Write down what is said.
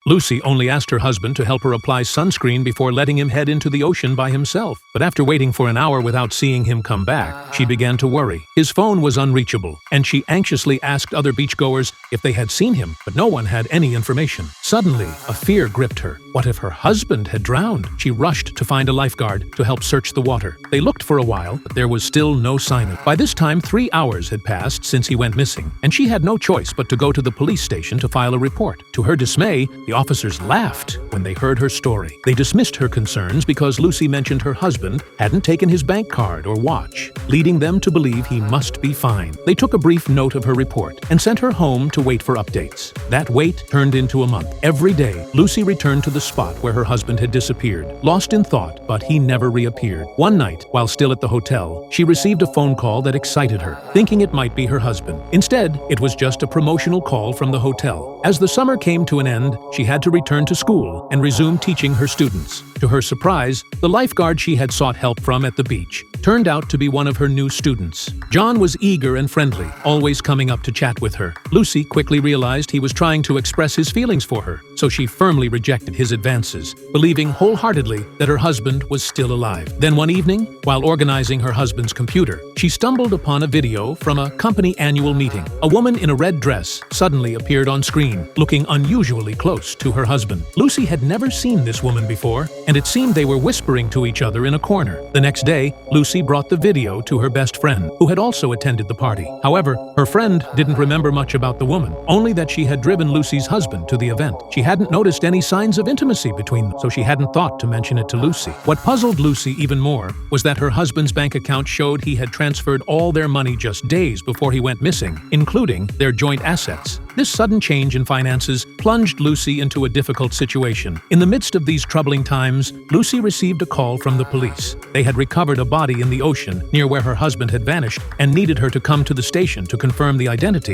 Lucy only asked her husband to help her apply sunscreen before letting him head into the ocean by himself. But after waiting for an hour without seeing him come back, she began to worry. His phone was unreachable, and she anxiously asked other beachgoers if they had seen him, but no one had any information. Suddenly, a fear gripped her. What if her husband had drowned? She rushed to find a lifeguard to help search the water. They looked for a while, but there was still no sign of him. By this time, 3 hours had passed since he went missing, and she had no choice but to go to the police station to file a report. To her dismay, the officers laughed when they heard her story. They dismissed her concerns because Lucy mentioned her husband hadn't taken his bank card or watch, leading them to believe he must be fine. They took a brief note of her report and sent her home to wait for updates. That wait turned into a month. Every day, Lucy returned to the spot where her husband had disappeared, lost in thought, but he never reappeared. One night, while still at the hotel, she received a phone call that excited her, thinking it might be her husband. Instead, it was just a promotional call from the hotel. As the summer came to an end, she had to return to school and resume teaching her students. To her surprise, the lifeguard she had sought help from at the beach turned out to be one of her new students. John was eager and friendly, always coming up to chat with her. Lucy quickly realized he was trying to express his feelings for her, so she firmly rejected his advances, believing wholeheartedly that her husband was still alive. Then one evening, while organizing her husband's computer, she stumbled upon a video from a company annual meeting. A woman in a red dress suddenly appeared on screen, looking unusually close to her husband. Lucy had never seen this woman before, and it seemed they were whispering to each other in a corner. The next day, Lucy brought the video to her best friend, who had also attended the party. However, her friend didn't remember much about the woman, only that she had driven Lucy's husband to the event. She hadn't noticed any signs of intimacy between them, so she hadn't thought to mention it to Lucy. What puzzled Lucy even more was that her husband's bank account showed he had transferred all their money just days before he went missing, including their joint assets. This sudden change in finances plunged Lucy into a difficult situation. In the midst of these troubling times, Lucy received a call from the police. They had recovered a body in the ocean near where her husband had vanished and needed her to come to the station to confirm the identity.